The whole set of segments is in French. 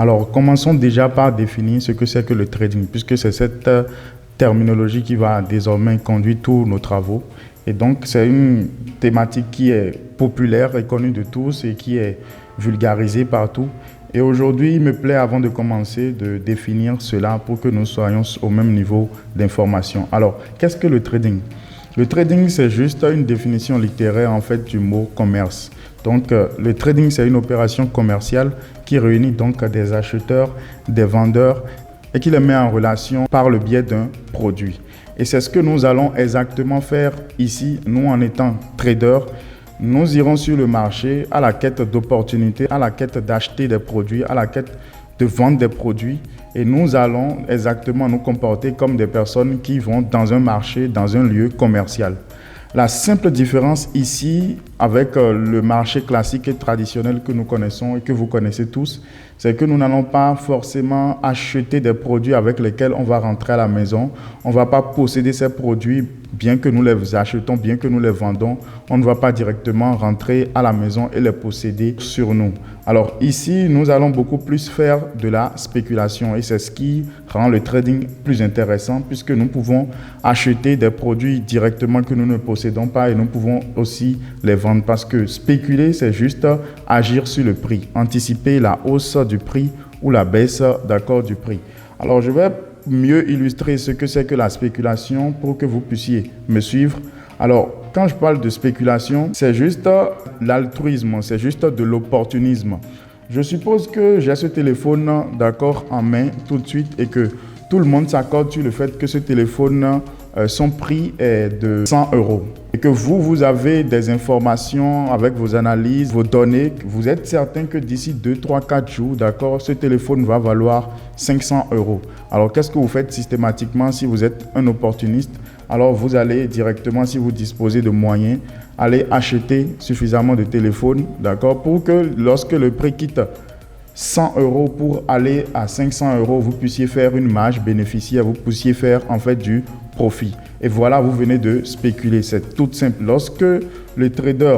Alors, commençons déjà par définir ce que c'est que le trading, puisque c'est cette terminologie qui va désormais conduire tous nos travaux. Et donc, c'est une thématique qui est populaire et connue de tous et qui est vulgarisée partout. Et aujourd'hui, il me plaît, avant de commencer, de définir cela pour que nous soyons au même niveau d'information. Alors, qu'est-ce que le trading? Le trading, c'est juste une définition littéraire en fait du mot commerce. Donc, le trading, c'est une opération commerciale qui réunit donc des acheteurs, des vendeurs et qui les met en relation par le biais d'un produit. Et c'est ce que nous allons exactement faire ici, nous en étant traders. Nous irons sur le marché à la quête d'opportunités, à la quête d'acheter des produits, à la quête de vendre des produits. Et nous allons exactement nous comporter comme des personnes qui vont dans un marché, dans un lieu commercial. La simple différence ici avec le marché classique et traditionnel que nous connaissons et que vous connaissez tous, c'est que nous n'allons pas forcément acheter des produits avec lesquels on va rentrer à la maison. On ne va pas posséder ces produits, bien que nous les achetons, bien que nous les vendons. On ne va pas directement rentrer à la maison et les posséder sur nous. Alors ici, nous allons beaucoup plus faire de la spéculation et c'est ce qui rend le trading plus intéressant puisque nous pouvons acheter des produits directement que nous ne possédons pas et nous pouvons aussi les vendre parce que spéculer, c'est juste agir sur le prix, anticiper la hausse du prix ou la baisse du prix. Alors je vais mieux illustrer ce que c'est que la spéculation pour que vous puissiez me suivre. Alors, quand je parle de spéculation, c'est juste l'altruisme, c'est juste de l'opportunisme. Je suppose que j'ai ce téléphone en main tout de suite et que tout le monde s'accorde sur le fait que ce téléphone, son prix est de 100 € et que vous avez des informations avec vos analyses, vos données, vous êtes certain que d'ici 2, 3, 4 jours, ce téléphone va valoir 500 €. Alors, qu'est-ce que vous faites systématiquement si vous êtes un opportuniste? Alors, vous allez directement, si vous disposez de moyens, aller acheter suffisamment de téléphones, pour que lorsque le prix quitte 100 € pour aller à 500 €, vous puissiez faire une marge bénéficiaire, vous puissiez faire en fait du profit. Et voilà, vous venez de spéculer. C'est tout simple. Lorsque le trader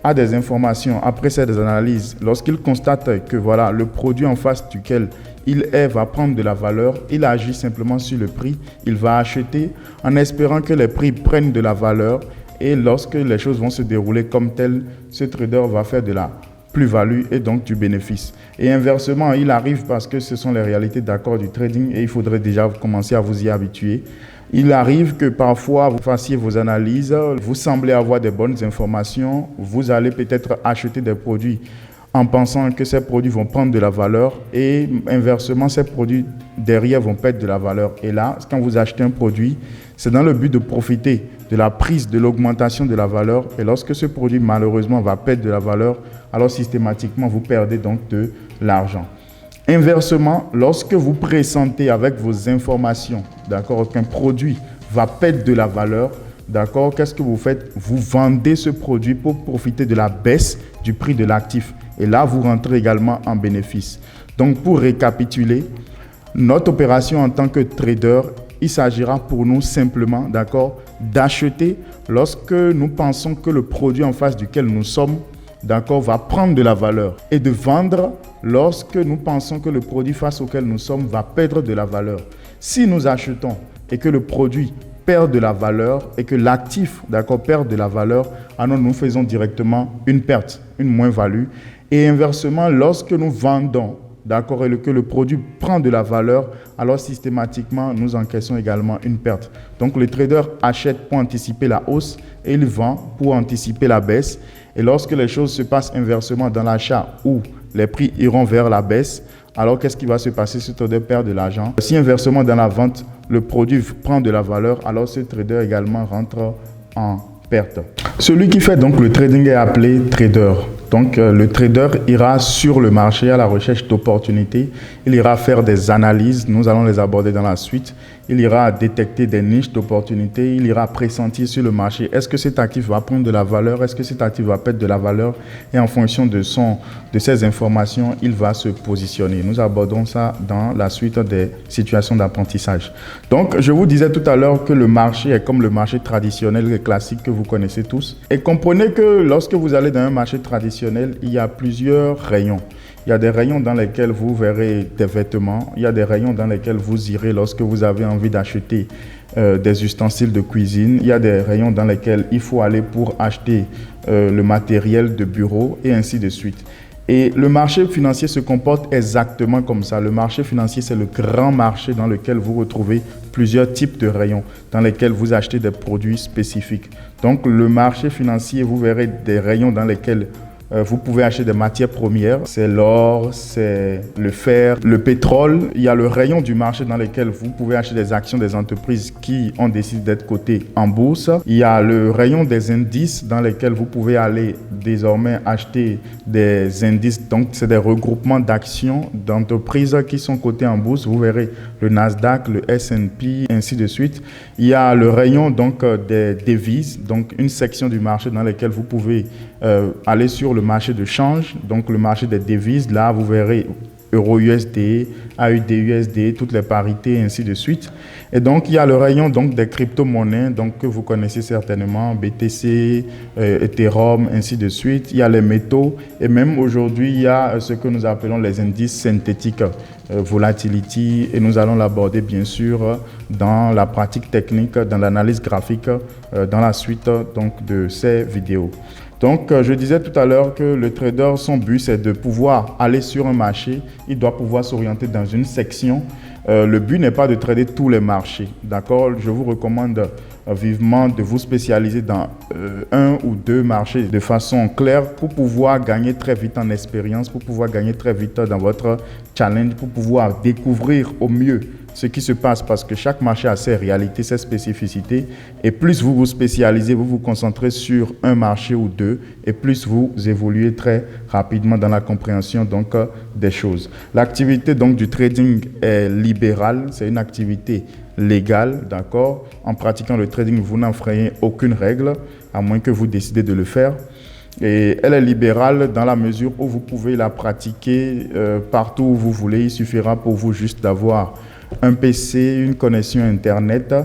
a des informations, après ces analyses, lorsqu'il constate que voilà, le produit en face duquel il va prendre de la valeur, il agit simplement sur le prix, il va acheter en espérant que les prix prennent de la valeur et lorsque les choses vont se dérouler comme tel, ce trader va faire de la plus-value et donc du bénéfice. Et inversement, il arrive parce que ce sont les réalités du trading et il faudrait déjà commencer à vous y habituer. Il arrive que parfois vous fassiez vos analyses, vous semblez avoir des bonnes informations, vous allez peut-être acheter des produits en pensant que ces produits vont prendre de la valeur et inversement, ces produits derrière vont perdre de la valeur. Et là, quand vous achetez un produit, c'est dans le but de profiter de la prise, de l'augmentation de la valeur. Et lorsque ce produit, malheureusement, va perdre de la valeur, alors systématiquement, vous perdez donc de l'argent. Inversement, lorsque vous pressentez avec vos informations, qu'un produit va perdre de la valeur, qu'est-ce que vous faites? Vous vendez ce produit pour profiter de la baisse du prix de l'actif. Et là, vous rentrez également en bénéfice. Donc, pour récapituler, notre opération en tant que trader, il s'agira pour nous simplement, d'acheter lorsque nous pensons que le produit en face duquel nous sommes, va prendre de la valeur. Et de vendre lorsque nous pensons que le produit face auquel nous sommes va perdre de la valeur. Si nous achetons et que le produit perd de la valeur et que l'actif, perd de la valeur, alors nous faisons directement une perte, une moins-value. Et inversement, lorsque nous vendons, et que le produit prend de la valeur, alors systématiquement, nous encaissons également une perte. Donc, le trader achète pour anticiper la hausse et il vend pour anticiper la baisse. Et lorsque les choses se passent inversement dans l'achat où les prix iront vers la baisse, alors qu'est-ce qui va se passer? Ce trader perd de l'argent. Si inversement dans la vente, le produit prend de la valeur, alors ce trader également rentre en perte. Celui qui fait donc le trading est appelé trader. Donc le trader ira sur le marché à la recherche d'opportunités. Il ira faire des analyses, nous allons les aborder dans la suite. Il ira détecter des niches d'opportunités, il ira pressentir sur le marché. Est-ce que cet actif va prendre de la valeur? Est-ce que cet actif va perdre de la valeur? Et en fonction de ces informations, il va se positionner. Nous abordons ça dans la suite des situations d'apprentissage. Donc, je vous disais tout à l'heure que le marché est comme le marché traditionnel et classique que vous connaissez tous. Et comprenez que lorsque vous allez dans un marché traditionnel, il y a plusieurs rayons. Il y a des rayons dans lesquels vous verrez des vêtements. Il y a des rayons dans lesquels vous irez lorsque vous avez envie d'acheter des ustensiles de cuisine. Il y a des rayons dans lesquels il faut aller pour acheter le matériel de bureau et ainsi de suite. Et le marché financier se comporte exactement comme ça. Le marché financier, c'est le grand marché dans lequel vous retrouvez plusieurs types de rayons, dans lesquels vous achetez des produits spécifiques. Donc, le marché financier, vous verrez des rayons dans lesquels vous pouvez acheter des matières premières, c'est l'or, c'est le fer, le pétrole. Il y a le rayon du marché dans lequel vous pouvez acheter des actions des entreprises qui ont décidé d'être cotées en bourse. Il y a le rayon des indices dans lesquels vous pouvez aller désormais acheter des indices. Donc, c'est des regroupements d'actions d'entreprises qui sont cotées en bourse. Vous verrez le Nasdaq, le S&P, ainsi de suite. Il y a le rayon donc des devises, donc une section du marché dans laquelle vous pouvez aller sur le marché de change, donc le marché des devises. Là, vous verrez Euro-USD, AUD-USD, toutes les parités, ainsi de suite. Et donc, il y a le rayon donc, des crypto-monnaies donc, que vous connaissez certainement, BTC, Ethereum, ainsi de suite. Il y a les métaux et même aujourd'hui, il y a ce que nous appelons les indices synthétiques, volatility, et nous allons l'aborder bien sûr dans la pratique technique, dans l'analyse graphique, dans la suite donc, de ces vidéos. Donc, je disais tout à l'heure que le trader, son but, c'est de pouvoir aller sur un marché. Il doit pouvoir s'orienter dans une section. Le but n'est pas de trader tous les marchés, d'accord? Je vous recommande vivement de vous spécialiser dans un ou deux marchés de façon claire pour pouvoir gagner très vite en expérience, pour pouvoir gagner très vite dans votre challenge, pour pouvoir découvrir au mieux ce qui se passe, parce que chaque marché a ses réalités, ses spécificités, et plus vous vous spécialisez, vous vous concentrez sur un marché ou deux, et plus vous évoluez très rapidement dans la compréhension donc des choses. L'activité donc du trading est libérale, c'est une activité légale, d'accord? En pratiquant le trading, vous n'enfreignez aucune règle, à moins que vous décidez de le faire. Et elle est libérale dans la mesure où vous pouvez la pratiquer partout où vous voulez. Il suffira pour vous juste d'avoir un PC, une connexion Internet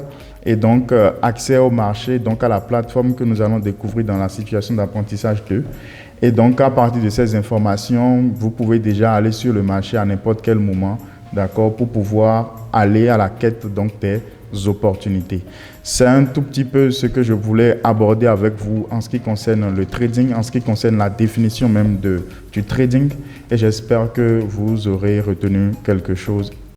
et donc accès au marché, donc à la plateforme que nous allons découvrir dans la situation d'apprentissage 2. Et donc à partir de ces informations, vous pouvez déjà aller sur le marché à n'importe quel moment, d'accord, pour pouvoir aller à la quête donc des opportunités. C'est un tout petit peu ce que je voulais aborder avec vous en ce qui concerne le trading, en ce qui concerne la définition même du trading, et j'espère que vous aurez retenu quelque chose